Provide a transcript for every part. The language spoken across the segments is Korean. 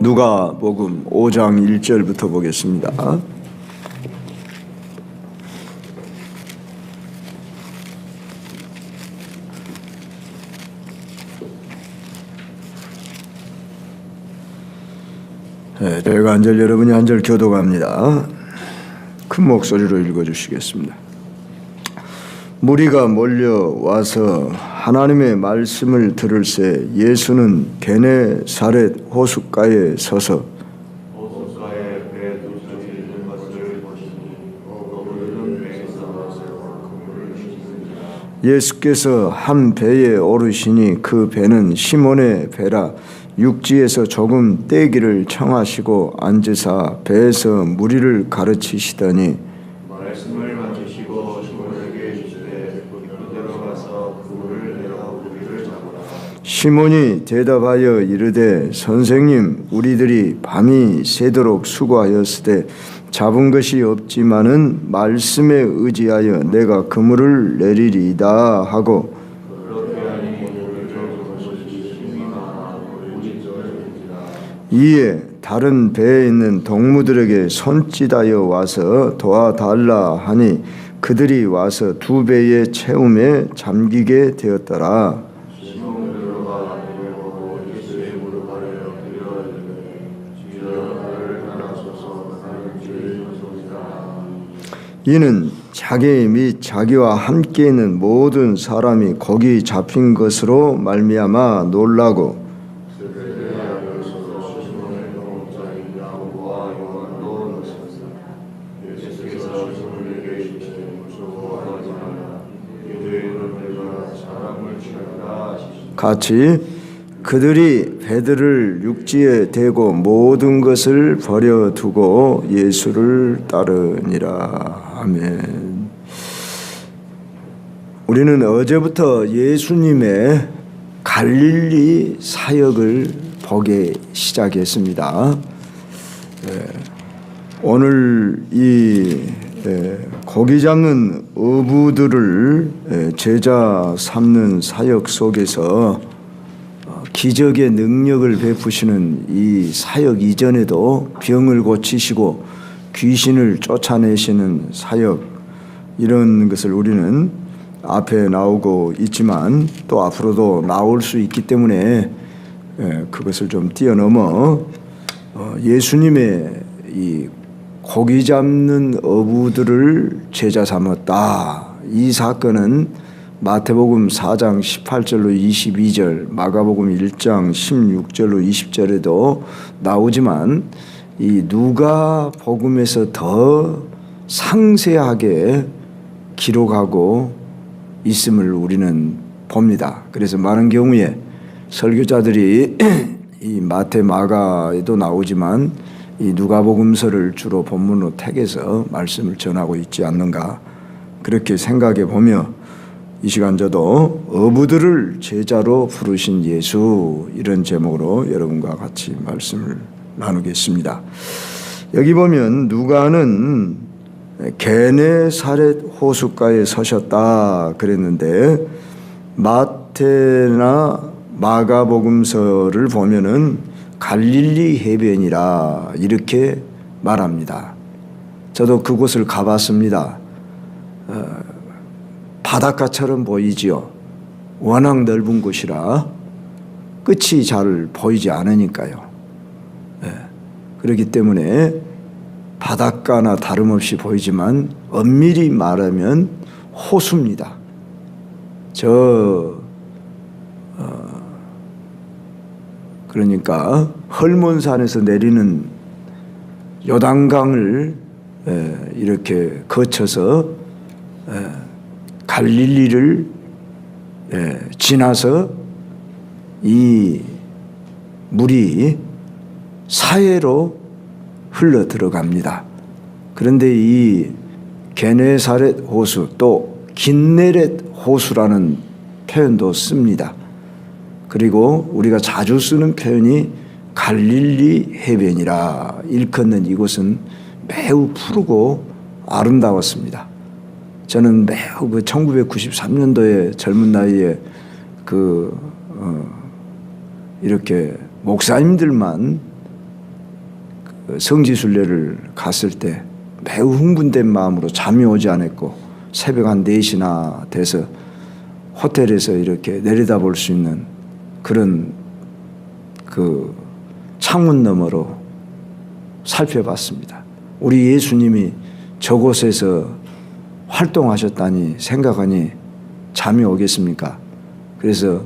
누가복음 5장 1절부터 보겠습니다. 저희가 한 절, 여러분이 한 절 교독합니다. 큰 목소리로 읽어주시겠습니다. 무리가 몰려와서 하나님의 말씀을 들을새 예수는 게네사렛 호숫가에 서서 호숫가에 배 두 척이 있는 것을 보시니 거기는 배에서 나와서 그물을 주시니라. 예수께서 한 배에 오르시니 그 배는 시몬의 배라. 육지에서 조금 떼기를 청하시고 앉으사 배에서 무리를 가르치시더니 말씀을 마치시고 시몬에게 이르시되 그대로 가서 그물을 내어 우리를 잡으라. 시몬이 대답하여 이르되 선생님, 우리들이 밤이 새도록 수고하였으되 잡은 것이 없지만은 말씀에 의지하여 내가 그물을 내리리이다 하고 이에 다른 배에 있는 동무들에게 손짓하여 와서 도와달라 하니 그들이 와서 두 배의 채움에 잠기게 되었더라. 이는 자기 및 자기와 함께 있는 모든 사람이 거기 잡힌 것으로 말미암아 놀라고 같이 그들이 배들을 육지에 대고 모든 것을 버려두고 예수를 따르니라. 아멘. 우리는 어제부터 예수님의 갈릴리 사역을 보기 시작했습니다. 오늘 이 고기 잡는 어부들을 제자 삼는 사역 속에서 기적의 능력을 베푸시는 이 사역 이전에도 병을 고치시고 귀신을 쫓아내시는 사역, 이런 것을 우리는 앞에 나오고 있지만 또 앞으로도 나올 수 있기 때문에 그것을 좀 뛰어넘어 예수님의 이 고기 잡는 어부들을 제자 삼았다. 이 사건은 마태복음 4장 18절로 22절, 마가복음 1장 16절로 20절에도 나오지만 이 누가복음에서 더 상세하게 기록하고 있음을 우리는 봅니다. 그래서 많은 경우에 설교자들이 이 마태, 마가에도 나오지만 이 누가복음서를 주로 본문으로 택해서 말씀을 전하고 있지 않는가, 그렇게 생각해 보며 이 시간 저도 어부들을 제자로 부르신 예수, 이런 제목으로 여러분과 같이 말씀을 나누겠습니다. 여기 보면 누가는 게네사렛 호숫가에 서셨다 그랬는데 마태나 마가복음서를 보면은 갈릴리 해변이라 이렇게 말합니다. 저도 그곳을 가봤습니다. 바닷가처럼 보이지요. 워낙 넓은 곳이라 끝이 잘 보이지 않으니까요. 그렇기 때문에 바닷가나 다름없이 보이지만 엄밀히 말하면 호수입니다. 그러니까 헐몬산에서 내리는 요단강을 이렇게 거쳐서 갈릴리를 지나서 이 물이 사해로 흘러 들어갑니다. 그런데 이 게네사렛 호수, 또 긴네렛 호수라는 표현도 씁니다. 그리고 우리가 자주 쓰는 표현이 갈릴리 해변이라 일컫는 이곳은 매우 푸르고 아름다웠습니다. 저는 매우 1993년도에 젊은 나이에 이렇게 목사님들만 성지순례를 갔을 때 매우 흥분된 마음으로 잠이 오지 않았고 새벽 한 4시나 돼서 호텔에서 이렇게 내려다볼 수 있는 그런 그 창문 너머로 살펴봤습니다. 우리 예수님이 저곳에서 활동하셨다니 생각하니 잠이 오겠습니까? 그래서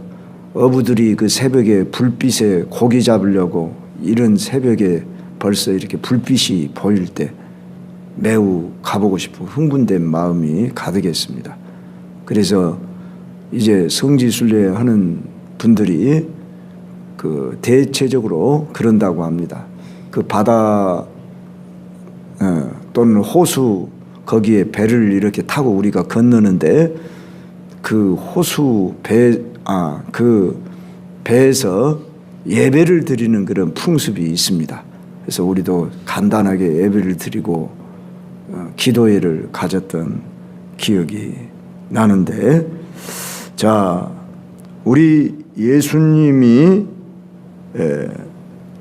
어부들이 그 새벽에 불빛에 고기 잡으려고 이런 새벽에 벌써 이렇게 불빛이 보일 때 매우 가보고 싶고 흥분된 마음이 가득했습니다. 그래서 이제 성지순례 하는 분들이 그 대체적으로 그런다고 합니다. 그 바다 또는 호수 거기에 배를 이렇게 타고 우리가 건너는데 그 호수 그 배에서 예배를 드리는 그런 풍습이 있습니다. 그래서 우리도 간단하게 예배를 드리고 기도회를 가졌던 기억이 나는데, 자, 우리 예수님이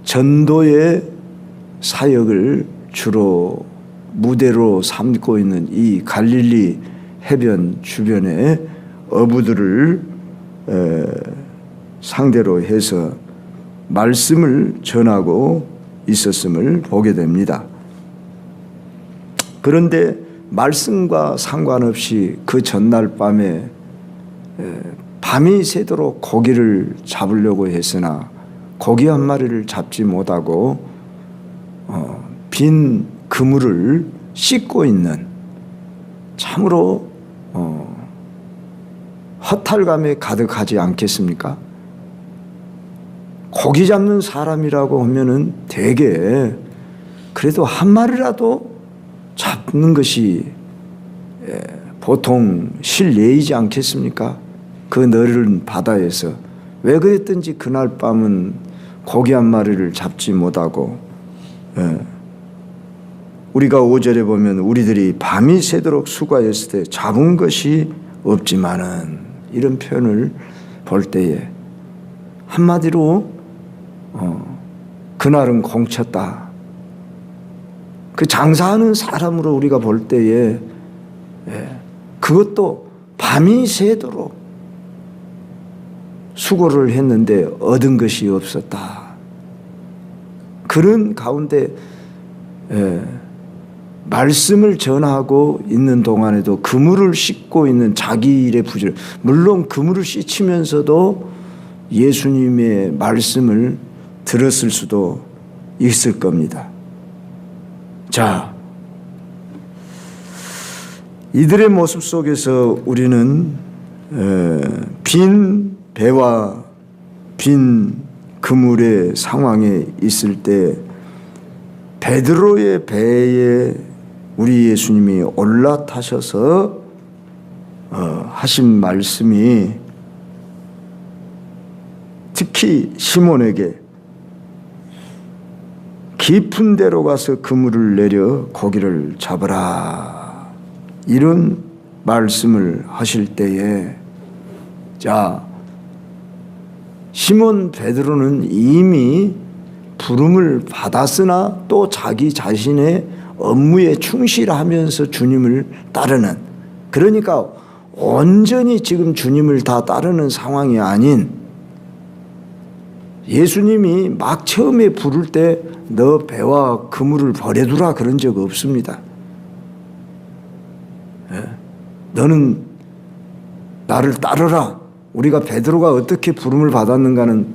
전도의 사역을 주로 무대로 삼고 있는 이 갈릴리 해변 주변에 어부들을 상대로 해서 말씀을 전하고 있었음을 보게 됩니다. 그런데 말씀과 상관없이 그 전날 밤에 밤이 새도록 고기를 잡으려고 했으나 고기 한 마리를 잡지 못하고 빈 그물을 씻고 있는 참으로 허탈감에 가득하지 않겠습니까? 고기 잡는 사람이라고 하면은 대개 그래도 한 마리라도 잡는 것이 보통 실례이지 않겠습니까? 그 넓은 바다에서 왜 그랬든지 그날 밤은 고기 한 마리를 잡지 못하고, 우리가 5절에 보면 우리들이 밤이 새도록 수고하였을 때 잡은 것이 없지만은 이런 표현을 볼 때에 한마디로 그날은 공쳤다. 그 장사하는 사람으로 우리가 볼 때에 그것도 밤이 새도록 수고를 했는데 얻은 것이 없었다. 그런 가운데 말씀을 전하고 있는 동안에도 그물을 씻고 있는 자기 일의 부질, 물론 그물을 씻으면서도 예수님의 말씀을 들었을 수도 있을 겁니다. 자, 이들의 모습 속에서 우리는 빈 배와 빈 그물의 상황에 있을 때 베드로의 배에 우리 예수님이 올라타셔서 하신 말씀이 특히 시몬에게 깊은 데로 가서 그물을 내려 고기를 잡으라, 이런 말씀을 하실 때에, 자, 시몬 베드로는 이미 부름을 받았으나 또 자기 자신의 업무에 충실하면서 주님을 따르는, 그러니까 온전히 지금 주님을 다 따르는 상황이 아닌, 예수님이 막 처음에 부를 때 너 배와 그물을 버려두라 그런 적 없습니다. 너는 나를 따르라. 우리가 베드로가 어떻게 부름을 받았는가는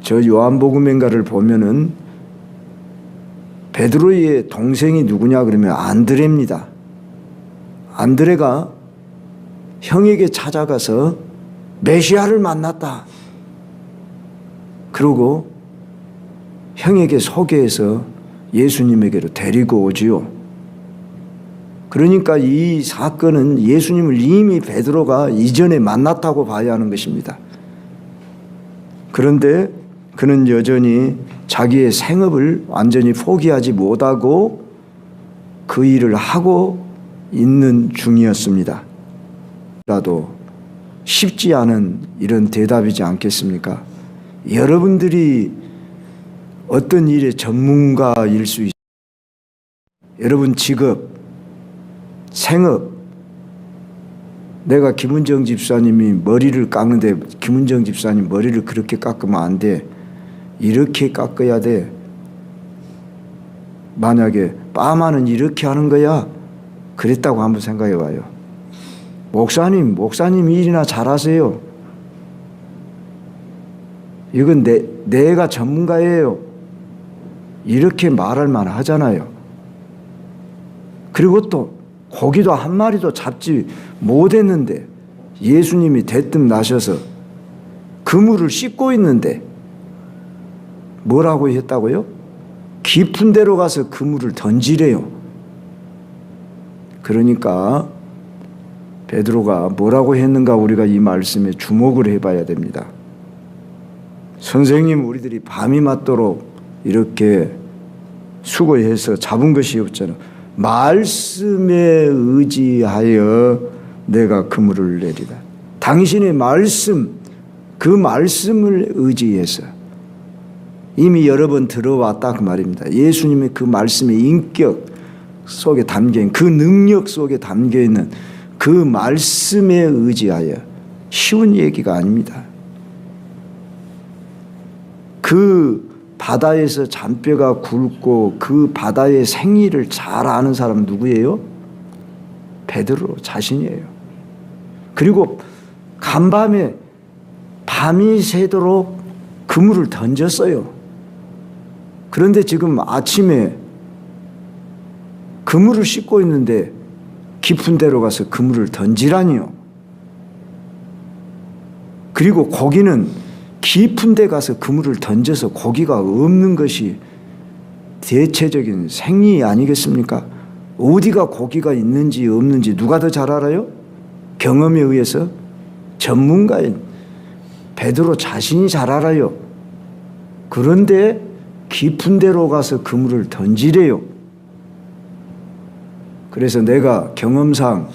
저 요한복음인가를 보면은 베드로의 동생이 누구냐 그러면 안드레입니다. 안드레가 형에게 찾아가서 메시아를 만났다. 그러고 형에게 소개해서 예수님에게로 데리고 오지요. 그러니까 이 사건은 예수님을 이미 베드로가 이전에 만났다고 봐야 하는 것입니다. 그런데 그는 여전히 자기의 생업을 완전히 포기하지 못하고 그 일을 하고 있는 중이었습니다. 라도 쉽지 않은 이런 대답이지 않겠습니까? 여러분들이 어떤 일의 전문가일 수 있어요. 여러분 직업, 생업, 내가 김은정 집사님이 머리를 깎는데 김은정 집사님 머리를 그렇게 깎으면 안 돼. 이렇게 깎아야 돼. 만약에 빠마는 이렇게 하는 거야. 그랬다고 한번 생각해 봐요. 목사님 일이나 잘하세요. 이건 내가 전문가예요. 이렇게 말할 만 하잖아요. 그리고 또 고기도 한 마리도 잡지 못했는데 예수님이 대뜸 나셔서 그물을 씻고 있는데 뭐라고 했다고요? 깊은 데로 가서 그물을 던지래요. 그러니까 베드로가 뭐라고 했는가 우리가 이 말씀에 주목을 해봐야 됩니다. 선생님, 우리들이 밤이 맞도록 이렇게 수고해서 잡은 것이 없잖아. 말씀에 의지하여 내가 그물을 내리다. 당신의 말씀, 그 말씀을 의지해서 이미 여러 번 들어왔다 그 말입니다. 예수님의 그 말씀의 인격 속에 담겨있는 그 능력 속에 담겨있는 그 말씀에 의지하여 쉬운 얘기가 아닙니다. 그 바다에서 잔뼈가 굵고 그 바다의 생리를 잘 아는 사람은 누구예요? 베드로 자신이에요. 그리고 간밤에 밤이 새도록 그물을 던졌어요. 그런데 지금 아침에 그물을 씻고 있는데 깊은 데로 가서 그물을 던지라니요. 그리고 고기는 깊은 데 가서 그물을 던져서 고기가 없는 것이 대체적인 생리 아니겠습니까? 어디가 고기가 있는지 없는지 누가 더 잘 알아요? 경험에 의해서 전문가인 베드로 자신이 잘 알아요. 그런데 깊은 데로 가서 그물을 던지래요. 그래서 내가 경험상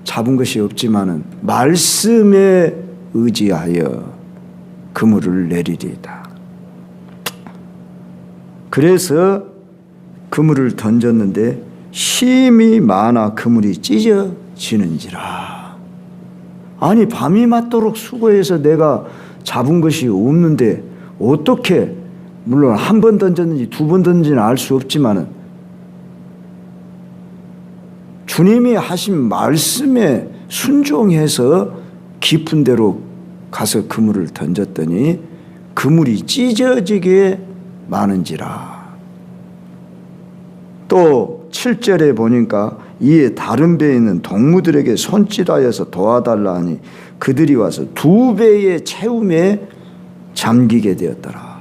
잡은 것이 없지만은 말씀에 의지하여 그물을 내리리이다. 그래서 그물을 던졌는데 힘이 많아 그물이 찢어지는지라. 아니 밤이 맞도록 수고해서 내가 잡은 것이 없는데 어떻게, 물론 한 번 던졌는지 두 번 던졌는지는 알 수 없지만은 주님이 하신 말씀에 순종해서 깊은 데로 가서 그물을 던졌더니 그물이 찢어지게 마는지라. 또 7절에 보니까 이에 다른 배에 있는 동무들에게 손짓하여서 도와달라 하니 그들이 와서 2배의 채움에 잠기게 되었더라.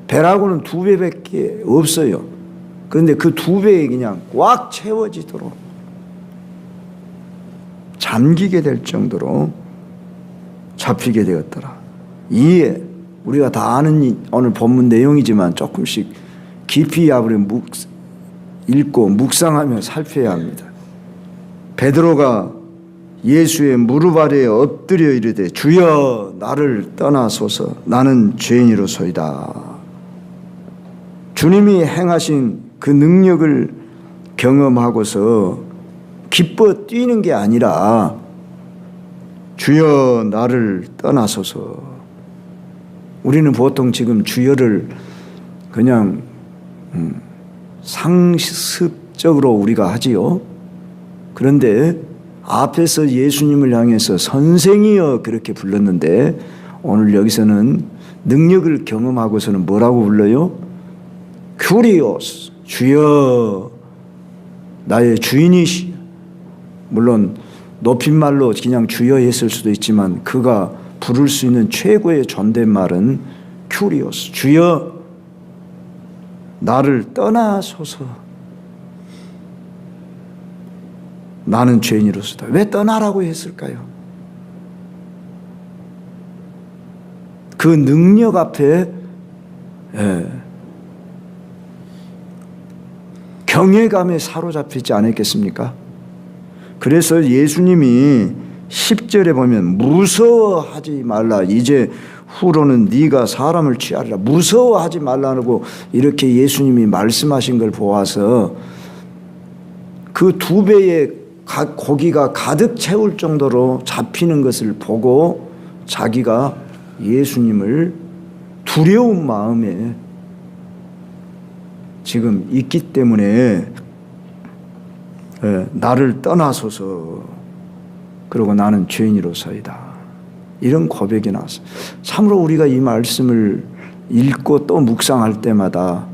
배라고는 2배밖에 없어요. 그런데 그 2배에 그냥 꽉 채워지도록 잠기게 될 정도로 잡히게 되었더라. 이에 우리가 다 아는 오늘 본문 내용이지만 조금씩 깊이 읽고 묵상하며 살펴야 합니다. 베드로가 예수의 무릎 아래에 엎드려 이르되 주여 나를 떠나소서 나는 죄인이로소이다. 주님이 행하신 그 능력을 경험하고서 기뻐 뛰는 게 아니라 주여 나를 떠나소서. 우리는 보통 지금 주여를 그냥 상습적으로 우리가 하지요. 그런데 앞에서 예수님을 향해서 선생이여 그렇게 불렀는데 오늘 여기서는 능력을 경험하고서는 뭐라고 불러요? 큐리오스, 주여 나의 주인이시. 물론 높임말로 그냥 주여 했을 수도 있지만 그가 부를 수 있는 최고의 존댓말은 큐리오스, 주여 나를 떠나소서. 나는 죄인이로서다. 왜 떠나라고 했을까요? 그 능력 앞에 경외감에 사로잡히지 않았겠습니까? 그래서 예수님이 10절에 보면 무서워하지 말라. 이제 후로는 네가 사람을 취하리라. 무서워하지 말라고 이렇게 예수님이 말씀하신 걸 보아서 그 2배의 고기가 가득 채울 정도로 잡히는 것을 보고 자기가 예수님을 두려운 마음에 지금 있기 때문에 나를 떠나소서, 그리고 나는 죄인이로서이다, 이런 고백이 나왔어요. 참으로 우리가 이 말씀을 읽고 또 묵상할 때마다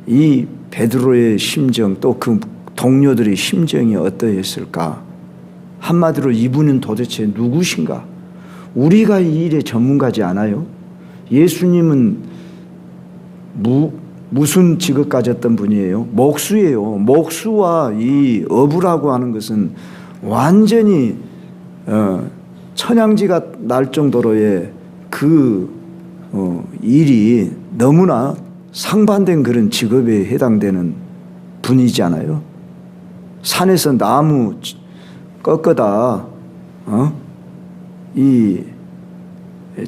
이 베드로의 심정, 또 그 동료들의 심정이 어떠했을까? 한마디로 이분은 도대체 누구신가? 우리가 이 일의 전문가지 않아요? 예수님은 무슨 직업 가졌던 분이에요? 목수예요. 목수와 이 어부라고 하는 것은 완전히 천양지가 날 정도로의 그 일이 너무나 상반된 그런 직업에 해당되는 분이잖아요. 산에서 나무 꺾어다 이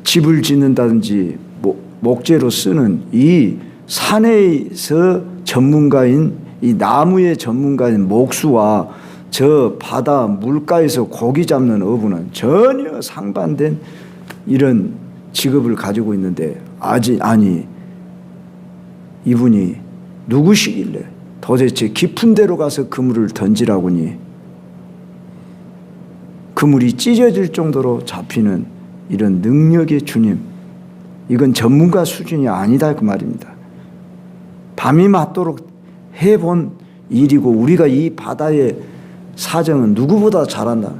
집을 짓는다든지 목재로 쓰는 이 산에서 전문가인, 이 나무의 전문가인 목수와 저 바다 물가에서 고기 잡는 어부는 전혀 상반된 이런 직업을 가지고 있는데, 아니 이분이 누구시길래 도대체 깊은 데로 가서 그물을 던지라고니 그물이 찢어질 정도로 잡히는 이런 능력의 주님, 이건 전문가 수준이 아니다 그 말입니다. 밤이 맞도록 해본 일이고 우리가 이 바다의 사정은 누구보다 잘한다.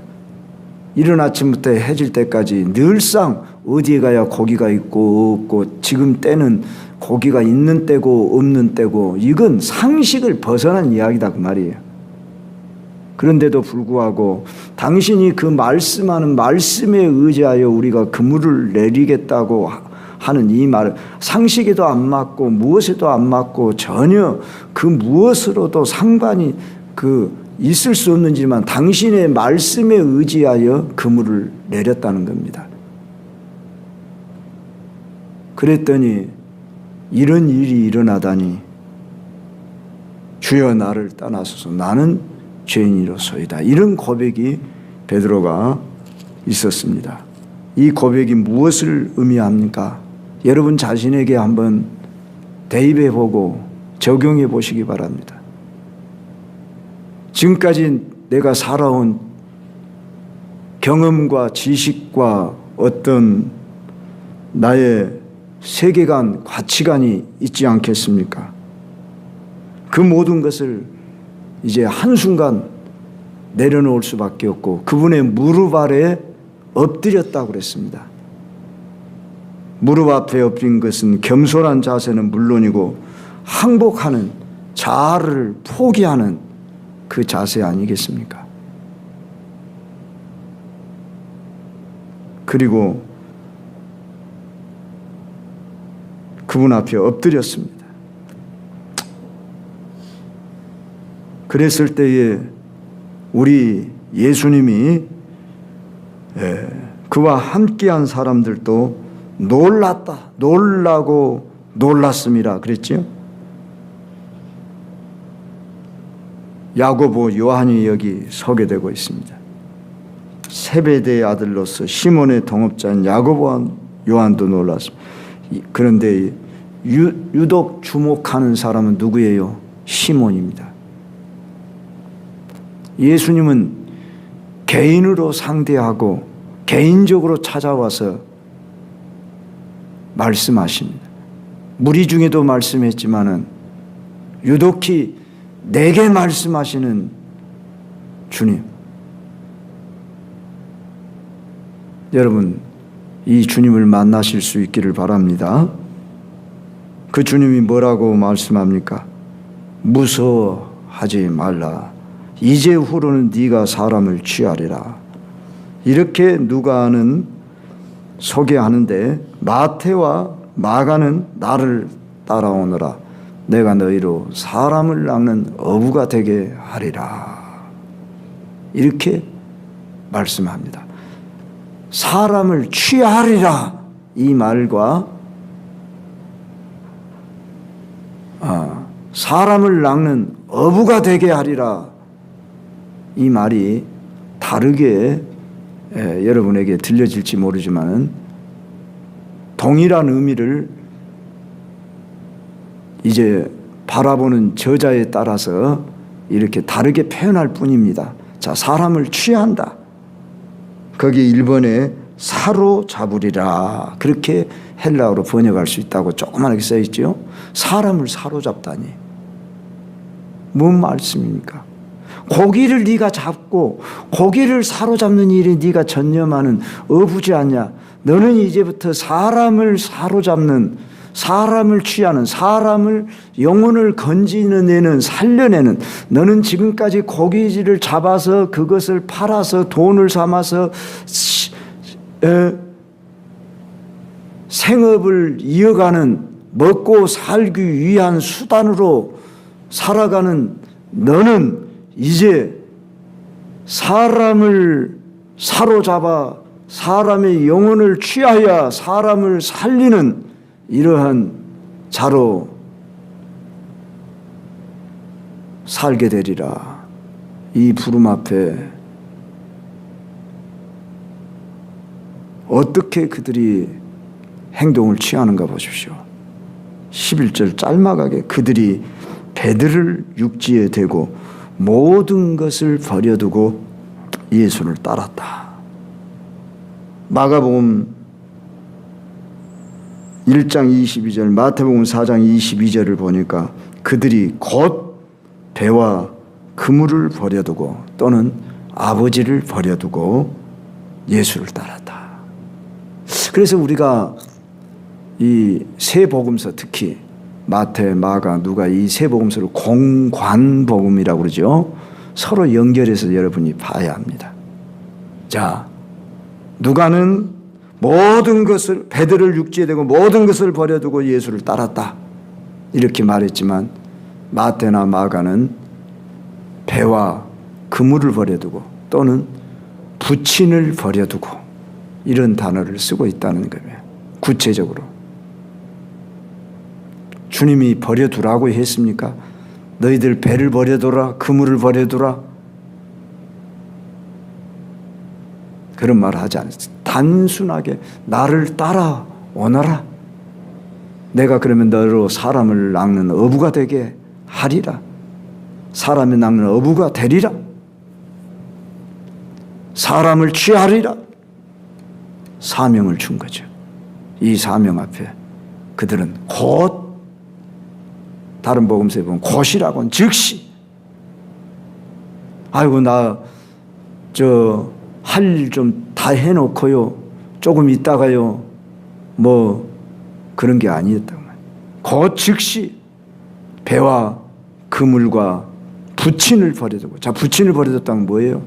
이른 아침부터 해질 때까지 늘상 어디에 가야 고기가 있고 없고, 지금 때는 고기가 있는 때고 없는 때고, 이건 상식을 벗어난 이야기다 그 말이에요. 그런데도 불구하고 당신이 그 말씀하는 말씀에 의지하여 우리가 그물을 내리겠다고 하는 이 말, 상식에도 안 맞고 무엇에도 안 맞고 전혀 그 무엇으로도 상관이 있을 수 없는지만 당신의 말씀에 의지하여 그물을 내렸다는 겁니다. 그랬더니 이런 일이 일어나다니, 주여 나를 떠나소서, 나는 죄인이로소이다, 이런 고백이 베드로가 있었습니다. 이 고백이 무엇을 의미합니까? 여러분 자신에게 한번 대입해 보고 적용해 보시기 바랍니다. 지금까지 내가 살아온 경험과 지식과 어떤 나의 세계관, 가치관이 있지 않겠습니까? 그 모든 것을 이제 한순간 내려놓을 수밖에 없고 그분의 무릎 아래 엎드렸다고 그랬습니다. 무릎 앞에 엎드린 것은 겸손한 자세는 물론이고 항복하는, 자아를 포기하는 그 자세 아니겠습니까? 그리고 그분 앞에 엎드렸습니다. 그랬을 때에 우리 예수님이 그와 함께한 사람들도 놀랐다, 놀라고 놀랐음이라 그랬죠. 야고보, 요한이 여기 소개되고 있습니다. 세베대의 아들로서 시몬의 동업자인 야고보와 요한도 놀랐습니다. 그런데 유독 주목하는 사람은 누구예요? 시몬입니다. 예수님은 개인으로 상대하고 개인적으로 찾아와서 말씀하십니다. 무리 중에도 말씀했지만은 유독히 내게 말씀하시는 주님. 여러분, 이 주님을 만나실 수 있기를 바랍니다. 그 주님이 뭐라고 말씀합니까? 무서워하지 말라. 이제 후로는 네가 사람을 취하리라. 이렇게 누가는 소개하는데, 마태와 마가는 나를 따라오너라. 내가 너희로 사람을 낚는 어부가 되게 하리라. 이렇게 말씀합니다. 사람을 취하리라 이 말과 사람을 낚는 어부가 되게 하리라, 이 말이 다르게 여러분에게 들려질지 모르지만 동일한 의미를 이제 바라보는 저자에 따라서 이렇게 다르게 표현할 뿐입니다. 자, 사람을 취한다. 거기 1번에 사로잡으리라, 그렇게 헬라어로 번역할 수 있다고 조그맣게 써 있죠. 사람을 사로잡다니 뭔 말씀입니까? 고기를 네가 잡고 고기를 사로잡는 일에 네가 전념하는 어부지 않냐? 너는 이제부터 사람을 사로잡는, 사람을 취하는, 사람을 영혼을 건지는 애는, 살려내는, 너는 지금까지 고기를 잡아서 그것을 팔아서 돈을 삼아서 생업을 이어가는, 먹고 살기 위한 수단으로 살아가는 너는 이제 사람을 사로잡아 사람의 영혼을 취하여 사람을 살리는 이러한 자로 살게 되리라. 이 부름 앞에 어떻게 그들이 행동을 취하는가 보십시오. 11절 짤막하게 그들이 배들을 육지에 대고 모든 것을 버려두고 예수를 따랐다. 마가복음 1장 22절, 마태복음 4장 22절을 보니까 그들이 곧 배와 그물을 버려두고 또는 아버지를 버려두고 예수를 따랐다. 그래서 우리가 이 세 복음서, 특히 마태, 마가, 누가, 이 세 복음서를 공관복음이라고 그러죠. 서로 연결해서 여러분이 봐야 합니다. 자, 누가는 모든 것을, 배들을 육지에 대고 모든 것을 버려두고 예수를 따랐다, 이렇게 말했지만 마태나 마가는 배와 그물을 버려두고 또는 부친을 버려두고 이런 단어를 쓰고 있다는 거예요. 구체적으로 주님이 버려두라고 했습니까? 너희들 배를 버려두라, 그물을 버려두라, 그런 말을 하지 않았어요. 단순하게 나를 따라오너라, 내가 그러면 너로 사람을 낚는 어부가 되게 하리라, 사람을 낚는 어부가 되리라, 사람을 취하리라, 사명을 준 거죠. 이 사명 앞에 그들은 곧, 다른 복음서에 보면 곧이라고는 즉시, 아이고 나 할 일 좀 다 해놓고요, 조금 있다가요, 뭐 그런 게 아니었다고. 곧 즉시 배와 그물과 부친을 버려두고. 자, 부친을 버려뒀다는 뭐예요?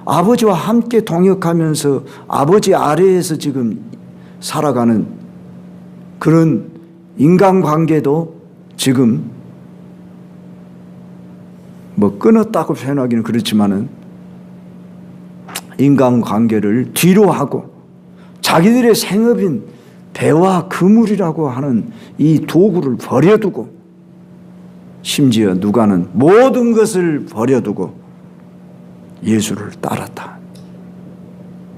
아버지와 함께 동역하면서 아버지 아래에서 지금 살아가는 그런 인간관계도 지금 뭐 끊었다고 표현하기는 그렇지만은 인간관계를 뒤로 하고 자기들의 생업인 배와 그물이라고 하는 이 도구를 버려두고, 심지어 누가는 모든 것을 버려두고 예수를 따랐다.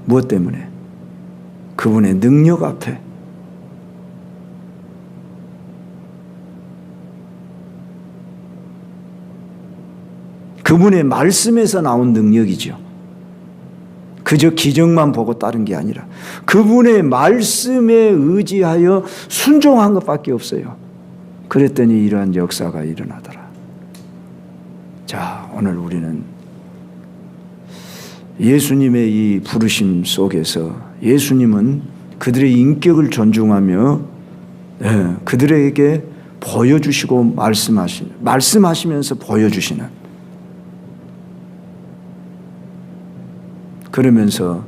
무엇 때문에? 그분의 능력 앞에. 그분의 말씀에서 나온 능력이죠. 그저 기적만 보고 따른 게 아니라 그분의 말씀에 의지하여 순종한 것밖에 없어요. 그랬더니 이러한 역사가 일어나더라. 자, 오늘 우리는 예수님의 이 부르심 속에서 예수님은 그들의 인격을 존중하며 그들에게 보여주시고 말씀하시면서 보여주시는, 그러면서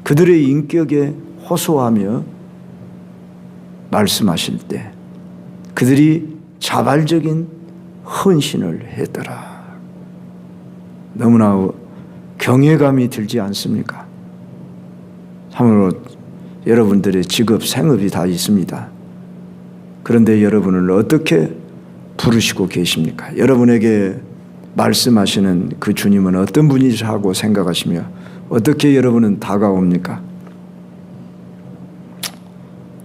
그들의 인격에 호소하며 말씀하실 때 그들이 자발적인 헌신을 했더라. 너무나 경외감이 들지 않습니까? 참으로 여러분들의 직업, 생업이 다 있습니다. 그런데 여러분을 어떻게 부르시고 계십니까? 여러분에게 말씀하시는 그 주님은 어떤 분이라고 생각하시며 어떻게 여러분은 다가옵니까?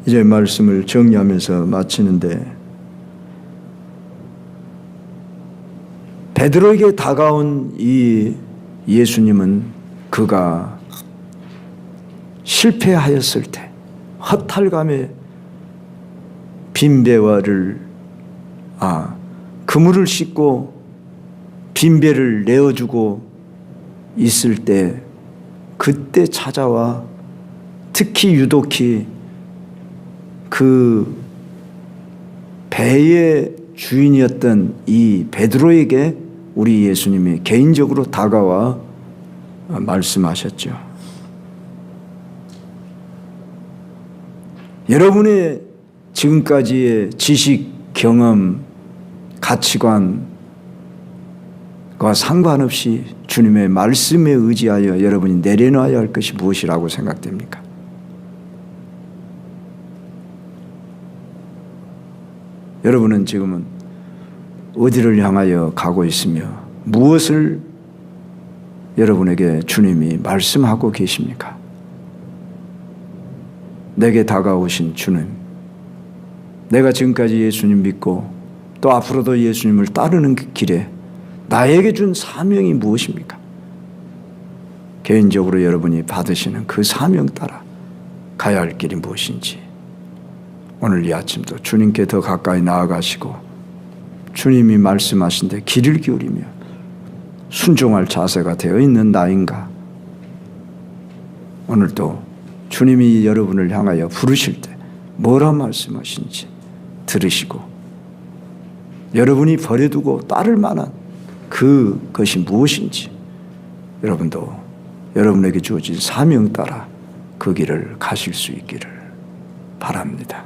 이제 말씀을 정리하면서 마치는데, 베드로에게 다가온 이 예수님은 그가 실패하였을 때 허탈감에 빈배와를 그물을 씻고 빈배를 내어주고 있을 때 그때 찾아와 특히 유독히 그 배의 주인이었던 이 베드로에게 우리 예수님이 개인적으로 다가와 말씀하셨죠. 여러분의 지금까지의 지식, 경험, 가치관과 상관없이 주님의 말씀에 의지하여 여러분이 내려놔야 할 것이 무엇이라고 생각됩니까? 여러분은 지금은 어디를 향하여 가고 있으며 무엇을 여러분에게 주님이 말씀하고 계십니까? 내게 다가오신 주님, 내가 지금까지 예수님 믿고 또 앞으로도 예수님을 따르는 그 길에 나에게 준 사명이 무엇입니까? 개인적으로 여러분이 받으시는 그 사명 따라 가야 할 길이 무엇인지 오늘 이 아침도 주님께 더 가까이 나아가시고 주님이 말씀하신 데 귀를 기울이며 순종할 자세가 되어 있는 나인가? 오늘도 주님이 여러분을 향하여 부르실 때 뭐라 말씀하신지 들으시고 여러분이 버려두고 따를 만한 그것이 무엇인지 여러분도 여러분에게 주어진 사명 따라 그 길을 가실 수 있기를 바랍니다.